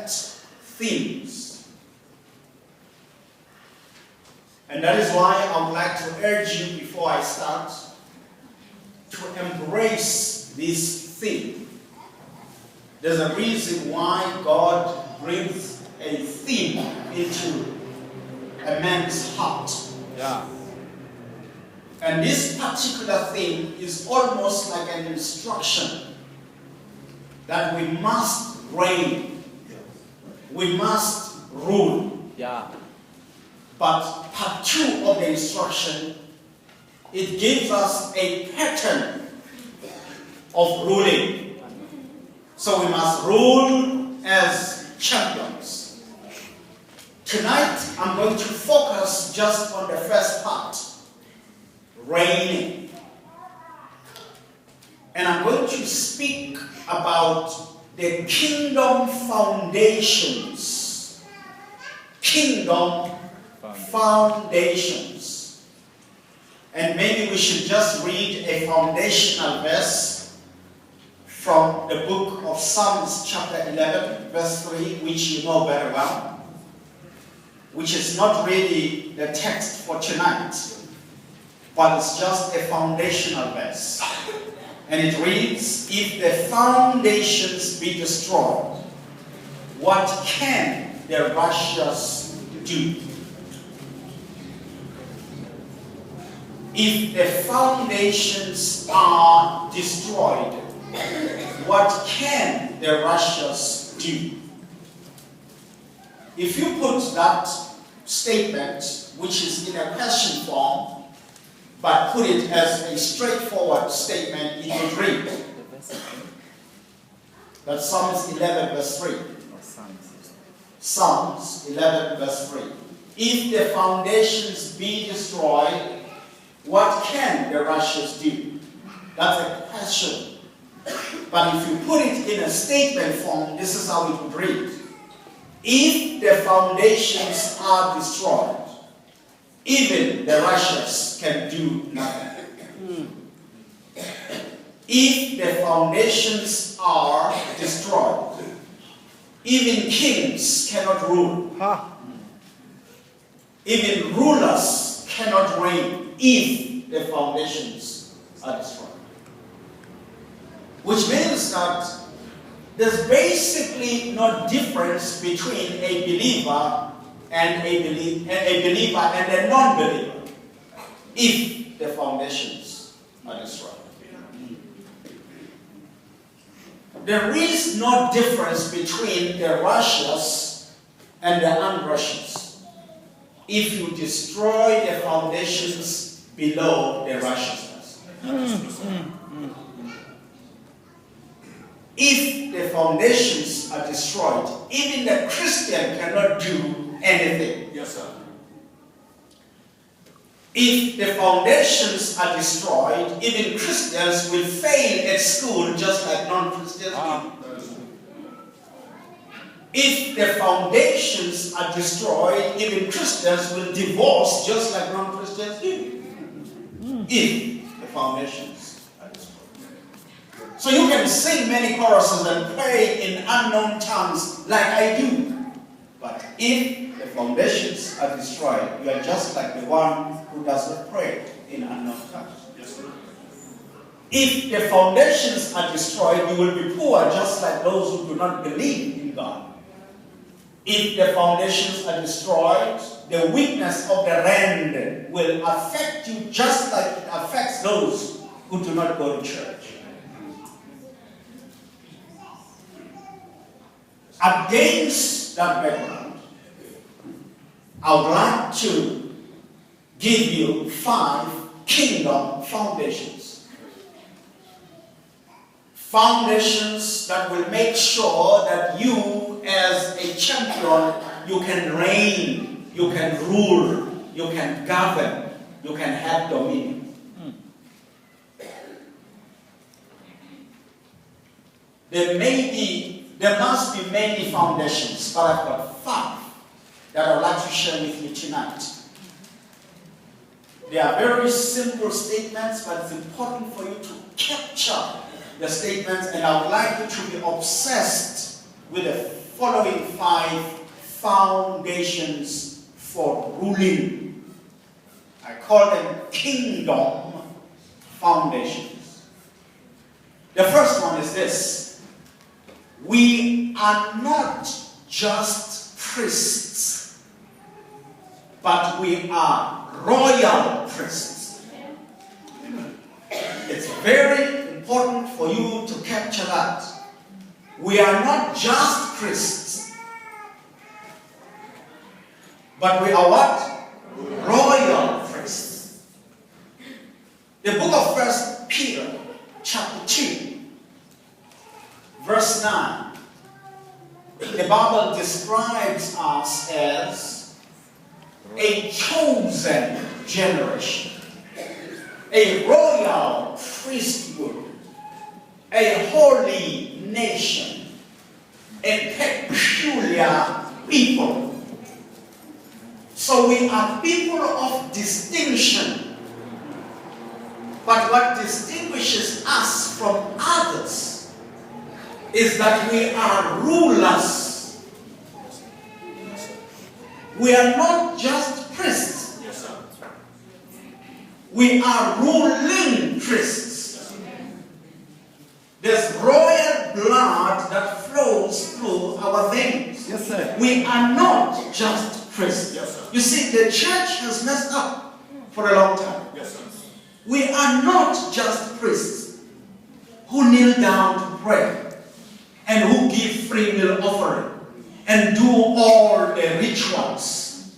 set themes. And that is why I would like to urge you before I start to embrace this theme. There's a reason why God brings a theme into a man's heart. Yeah. And this particular theme is almost like an instruction that we must reign, we must rule. Yeah. But part 2 of the instruction, it gives us a pattern of ruling. So we must rule as champions. Tonight, I'm going to focus just on the first part, reigning. And I'm going to speak about the kingdom foundations. Kingdom foundations. And maybe we should just read a foundational verse from the book of Psalms chapter 11, verse 3, which you know very well, which is not really the text for tonight, but it's just a foundational verse. And it reads, if the foundations be destroyed, what can the righteous do? If the foundations are destroyed, what can the righteous do? If you put that statement, which is in a question form, but put it as a straightforward statement, it would read. That's Psalms 11 verse 3. Psalms 11 verse 3. If the foundations be destroyed, what can the righteous do? That's a question. But if you put it in a statement form, this is how it would read. If the foundations are destroyed, even the righteous can do nothing. If the foundations are destroyed, even kings cannot rule. Even rulers cannot reign if the foundations are destroyed. Which means that there's basically no difference between a believer and a non-believer if the foundations are destroyed. There is no difference between the righteous and the unrighteous if you destroy the foundations below the righteousness. If the foundations are destroyed, even the Christian cannot do anything. Yes, sir. If the foundations are destroyed, even Christians will fail at school just like non-Christians do. If the foundations are destroyed, even Christians will divorce just like non-Christians do. If the foundations are destroyed. So you can sing many choruses and pray in unknown tongues like I do. But if the foundations are destroyed, you are just like the one who does not pray in unknown tongues. If the foundations are destroyed, you will be poor just like those who do not believe in God. If the foundations are destroyed, the weakness of the rand will affect you just like it affects those who do not go to church. Against that background, I would like to give you 5 kingdom foundations. Foundations that will make sure that you as a champion, you can reign, you can rule, you can govern, you can have dominion. There must be many foundations, but I've got 5 that I'd like to share with you tonight. They are very simple statements, but it's important for you to capture the statements, and I would like you to be obsessed with the following 5 foundations for ruling. I call them kingdom foundations. The first one is this: we are not just priests, but we are royal priests. It's very important for you to capture that. We are not just priests, but we are what? Royal priests. The book of 1 Peter, chapter 2, verse 9. The Bible describes us as a chosen generation, a royal priesthood, a holy nation, a peculiar people. So we are people of distinction. But what distinguishes us from others is that we are rulers. We are not just priests. We are ruling priests. There's royal blood that flows through our veins. Yes, sir. We are not just priests. Yes, sir. You see, the church has messed up for a long time. Yes, sir. We are not just priests who kneel down to pray and who give free will offering and do all the rituals.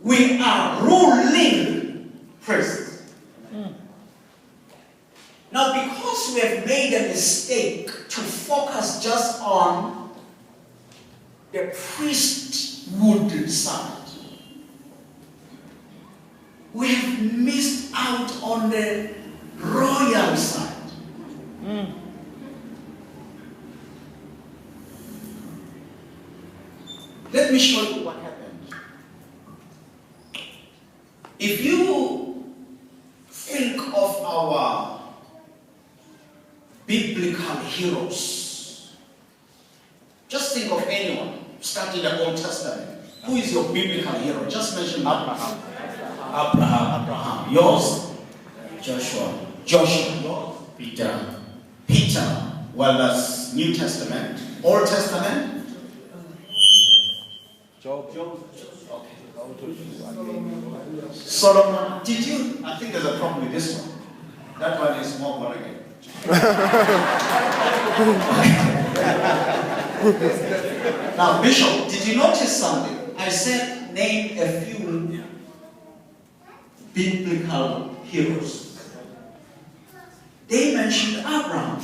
We are ruling priests. Now, because we have made a mistake to focus just on the priesthood side, we have missed out on the royal side. Let me show you what happened. If you think of our biblical heroes, just think of anyone, starting the Old Testament. Who is your biblical hero? Just mention Abraham. Abraham. Yours? Joshua. Yours? Peter. Well, that's New Testament. Old Testament? Job. Solomon. Did you? I think there's a problem with this one. That one is more born again. Now, Bishop, did you notice something? I said name a few biblical heroes. They mentioned Abraham.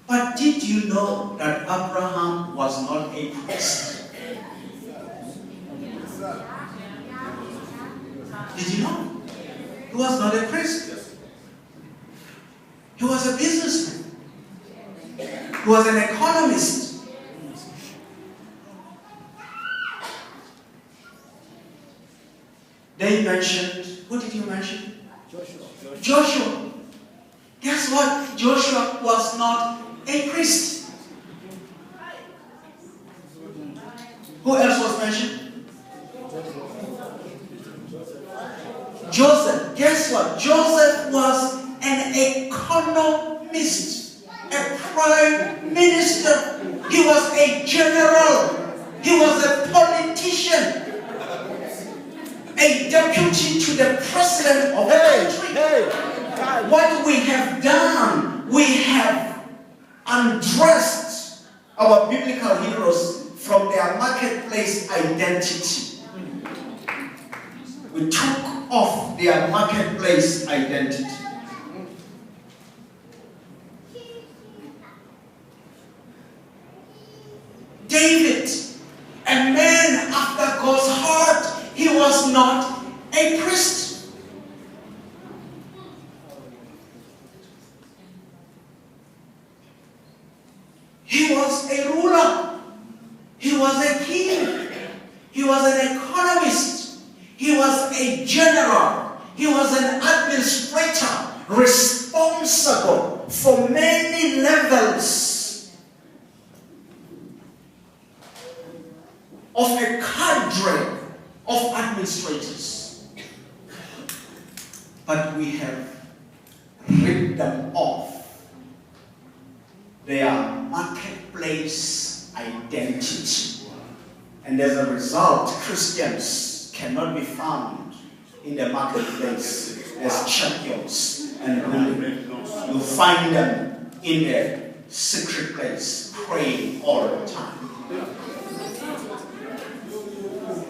But did you know that Abraham was not a priest? Did you know? He was not a priest. He was a businessman. He was an economist. They mentioned, who did you mention? Joshua. Guess what? Joshua was not a priest. Who else was mentioned? Joseph. Guess what? Joseph was an economist, a prime minister. He was a general. He was a politician. A deputy to the president of the country. What we have done, we have undressed our biblical heroes from their marketplace identity. We took off their marketplace identity. David, a man after God's heart, he was not a priest. He was a ruler. He was a king. He was an economist. He was a general. He was an administrator responsible responsible for many levels of a cadre of administrators. But we have ripped them off their marketplace identity. And as a result, Christians cannot be found in the marketplace as champions and ruling. You find them in their secret place, praying all the time.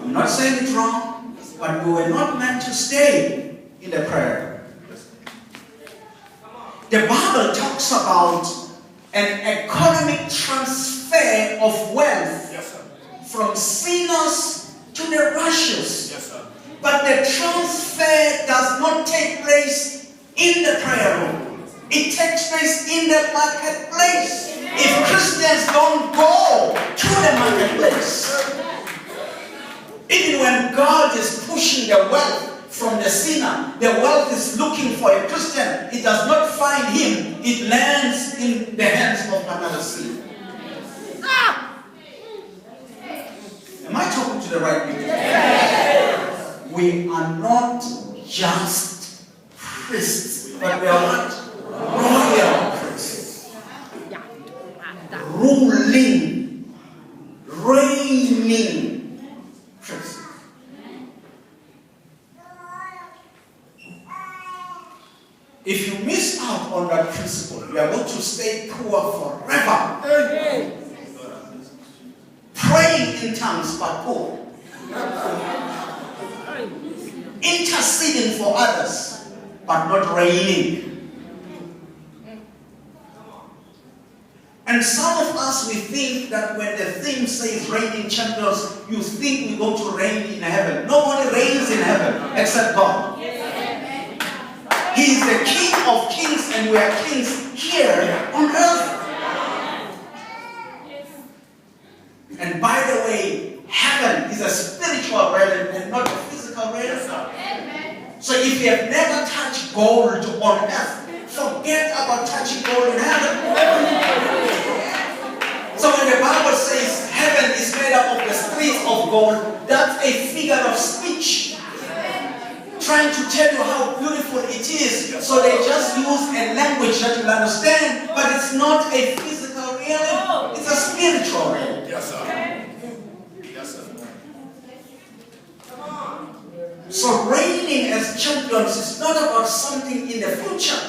I'm not saying it's wrong, but we were not meant to stay in the prayer. The Bible talks about an economic transfer of wealth from sinners to the righteous. But the transfer does not take place in the prayer room. It takes place in the marketplace. If Christians don't go to the marketplace, even when God is pushing the wealth from the sinner, the wealth is looking for a Christian. It does not find him. It lands in the hands of another sinner. Am I talking to the right people? Yes. We are not just priests, but we are what? Royal priests. Ruling, reigning priests. If you miss out on that principle, you are going to stay poor forever. Praying in tongues but poor. Interceding for others but not reigning. And some of us, we think that when the theme says reigning champions, you think we go to reign in heaven. Nobody reigns in heaven except God. He is the King of kings and we are kings here on earth. And by the way, heaven is a spiritual realm and not a physical realm. So if you have never touched gold on earth, forget about touching gold in heaven. So when the Bible says heaven is made up of the streets of gold, that's a figure of speech. Trying to tell you how beautiful it is. So they just use a language that you'll understand, but it's not a physical realm. It's a spiritual realm. Yes, sir. Yes, sir. So reigning as champions is not about something in the future.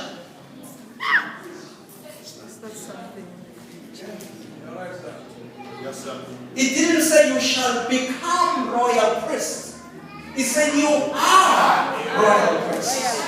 Yes, sir. It didn't say you shall become royal priests. It said you are royal priests.